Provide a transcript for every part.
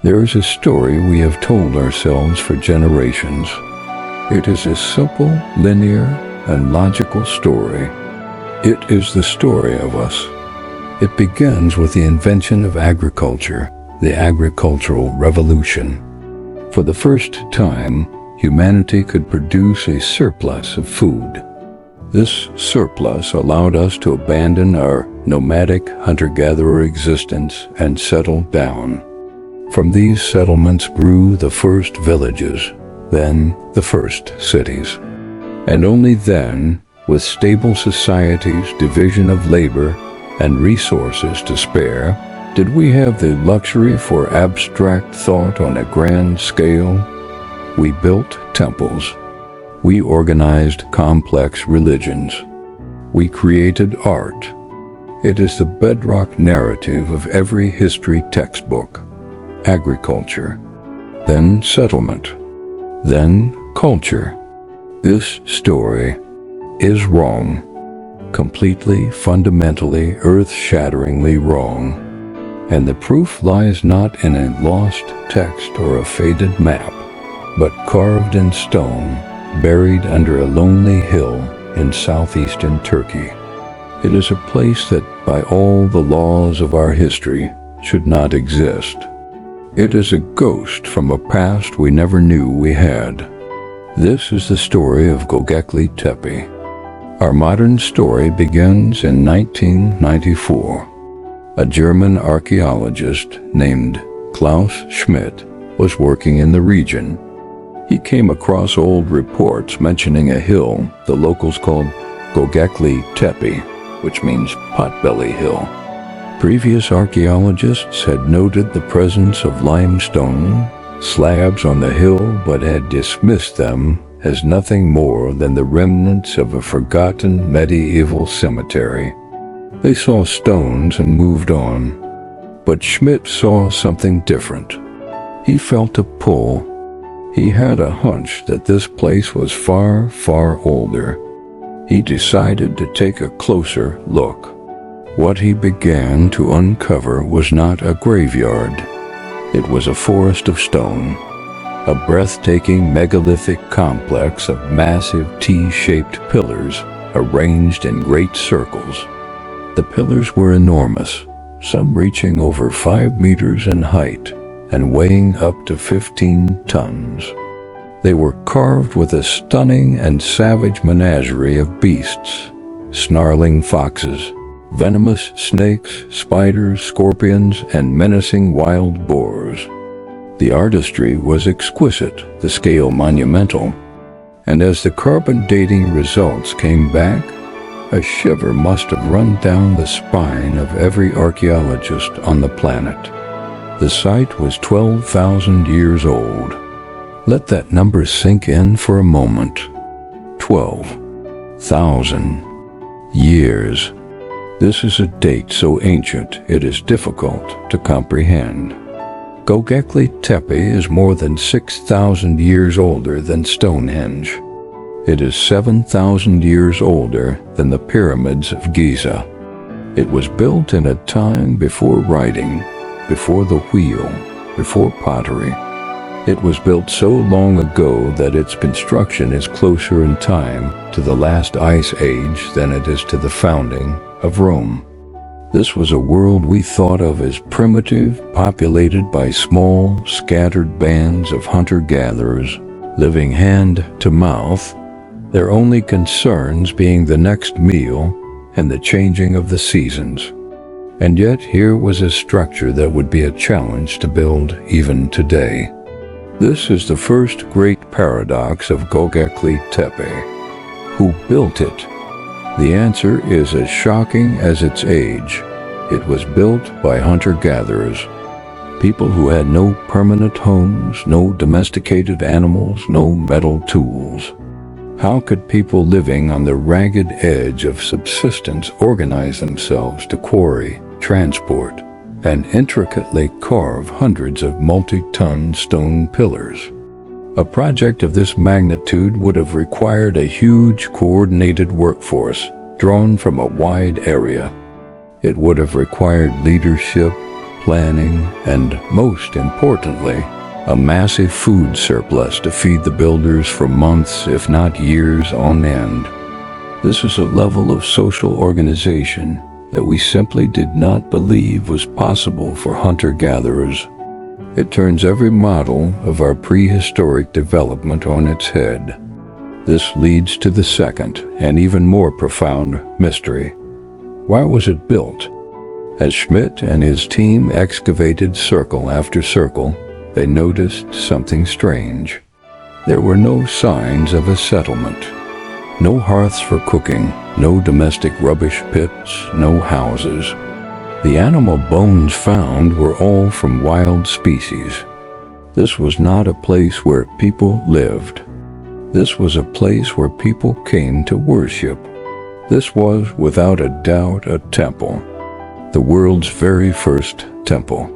There is a story we have told ourselves for generations. It is a simple, linear, and logical story. It is the story of us. It begins with the invention of agriculture, the agricultural revolution. For the first time, humanity could produce a surplus of food. This surplus allowed us to abandon our nomadic hunter-gatherer existence and settle down. From these settlements grew the first villages, then the first cities. And only then, with stable societies, division of labor, and resources to spare, did we have the luxury for abstract thought on a grand scale. We built temples. We organized complex religions. We created art. It is the bedrock narrative of every history textbook. Agriculture, then settlement, then culture. This story is wrong. Completely, fundamentally, earth-shatteringly wrong. And the proof lies not in a lost text or a faded map, but carved in stone, buried under a lonely hill in southeastern Turkey. It is a place that, by all the laws of our history, should not exist. It is a ghost from a past we never knew we had. This is the story of Göbekli Tepe. Our modern story begins in 1994. A German archaeologist named Klaus Schmidt was working in the region. He came across old reports mentioning a hill the locals called Göbekli Tepe, which means Potbelly Hill. Previous archaeologists had noted the presence of limestone slabs on the hill, but had dismissed them as nothing more than the remnants of a forgotten medieval cemetery. They saw stones and moved on. But Schmidt saw something different. He felt a pull. He had a hunch that this place was far, far older. He decided to take a closer look. What he began to uncover was not a graveyard. It was a forest of stone, a breathtaking megalithic complex of massive T-shaped pillars arranged in great circles. The pillars were enormous, some reaching over 5 meters in height and weighing up to 15 tons. They were carved with a stunning and savage menagerie of beasts, snarling foxes, venomous snakes, spiders, scorpions, and menacing wild boars. The artistry was exquisite, the scale monumental, and as the carbon dating results came back, a shiver must have run down the spine of every archaeologist on the planet. The site was 12,000 years old. Let that number sink in for a moment. 12,000 years. This is a date so ancient it is difficult to comprehend. Göbekli Tepe is more than 6,000 years older than Stonehenge. It is 7,000 years older than the pyramids of Giza. It was built in a time before writing, before the wheel, before pottery. It was built so long ago that its construction is closer in time to the last ice age than it is to the founding of Rome. This was a world we thought of as primitive, populated by small, scattered bands of hunter-gatherers, living hand to mouth, their only concerns being the next meal and the changing of the seasons. And yet here was a structure that would be a challenge to build even today. This is the first great paradox of Göbekli Tepe. Who built it? The answer is as shocking as its age. It was built by hunter-gatherers, people who had no permanent homes, no domesticated animals, no metal tools. How could people living on the ragged edge of subsistence organize themselves to quarry, transport, and intricately carve hundreds of multi-ton stone pillars? A project of this magnitude would have required a huge coordinated workforce drawn from a wide area. It would have required leadership, planning, and, most importantly, a massive food surplus to feed the builders for months, if not years on end. This is a level of social organization that we simply did not believe was possible for hunter-gatherers. It turns every model of our prehistoric development on its head. This leads to the second and even more profound mystery. Why was it built? As Schmidt and his team excavated circle after circle, they noticed something strange. There were no signs of a settlement. No hearths for cooking, no domestic rubbish pits, no houses. The animal bones found were all from wild species. This was not a place where people lived. This was a place where people came to worship. This was, without a doubt, a temple. The world's very first temple.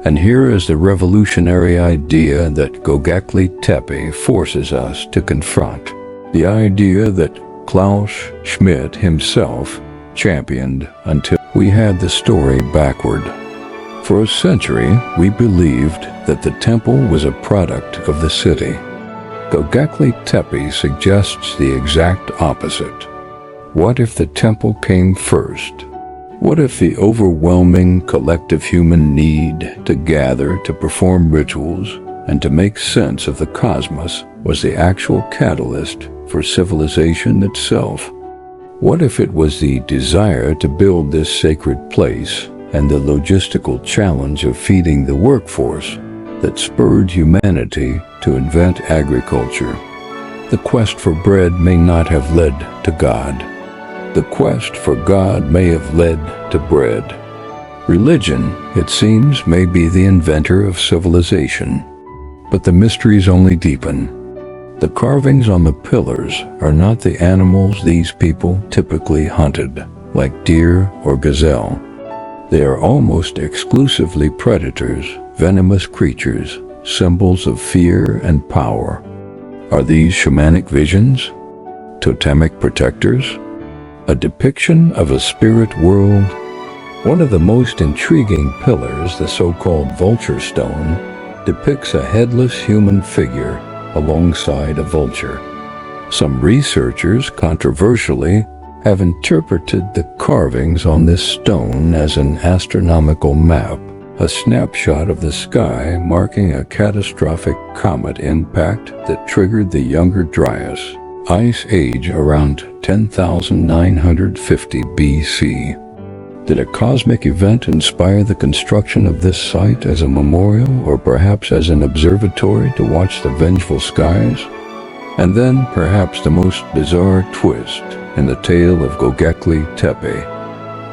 And here is the revolutionary idea that Göbekli Tepe forces us to confront. The idea that Klaus Schmidt himself championed until we had the story backward. For a century, we believed that the temple was a product of the city. Göbekli Tepe suggests the exact opposite. What if the temple came first? What if the overwhelming collective human need to gather to perform rituals and to make sense of the cosmos was the actual catalyst for civilization itself? What if it was the desire to build this sacred place and the logistical challenge of feeding the workforce that spurred humanity to invent agriculture? The quest for bread may not have led to God. The quest for God may have led to bread. Religion, it seems, may be the inventor of civilization, but the mysteries only deepen. The carvings on the pillars are not the animals these people typically hunted, like deer or gazelle. They are almost exclusively predators, venomous creatures, symbols of fear and power. Are these shamanic visions? Totemic protectors? A depiction of a spirit world? One of the most intriguing pillars, the so-called vulture stone, depicts a headless human figure alongside a vulture. Some researchers, controversially, have interpreted the carvings on this stone as an astronomical map, a snapshot of the sky marking a catastrophic comet impact that triggered the Younger Dryas Ice Age around 10,950 BC. Did a cosmic event inspire the construction of this site as a memorial or perhaps as an observatory to watch the vengeful skies? And then perhaps the most bizarre twist in the tale of Göbekli Tepe.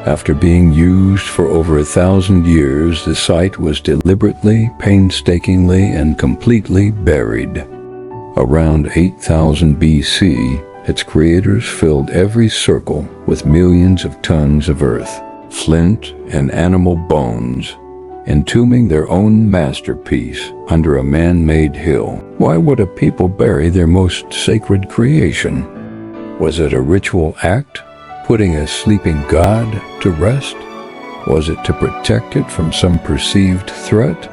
After being used for over 1,000 years, the site was deliberately, painstakingly, and completely buried. Around 8,000 BC, its creators filled every circle with millions of tons of earth, flint, and animal bones, entombing their own masterpiece under a man-made hill. Why would a people bury their most sacred creation? Was it a ritual act, putting a sleeping god to rest? Was it to protect it from some perceived threat?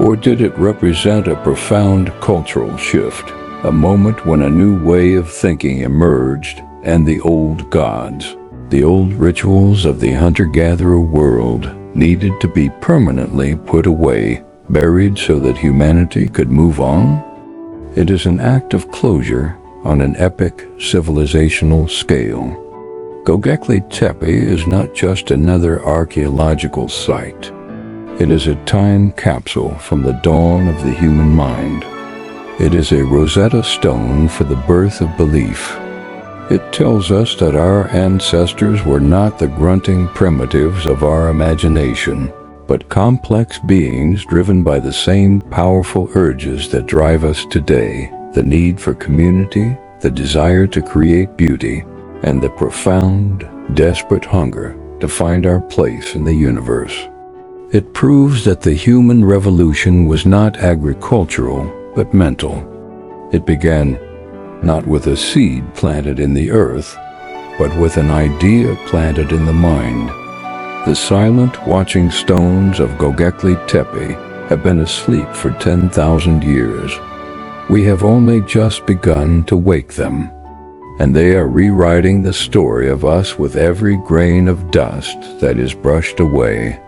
Or did it represent a profound cultural shift, a moment when a new way of thinking emerged and the old gods, the old rituals of the hunter-gatherer world needed to be permanently put away, buried so that humanity could move on? It is an act of closure on an epic civilizational scale. Göbekli Tepe is not just another archaeological site. It is a time capsule from the dawn of the human mind. It is a Rosetta Stone for the birth of belief. It tells us that our ancestors were not the grunting primitives of our imagination, but complex beings driven by the same powerful urges that drive us today: the need for community, the desire to create beauty, and the profound, desperate hunger to find our place in the universe. It proves that the human revolution was not agricultural, but mental. It began not with a seed planted in the earth, but with an idea planted in the mind. The silent, watching stones of Göbekli Tepe have been asleep for 10,000 years. We have only just begun to wake them, and they are rewriting the story of us with every grain of dust that is brushed away.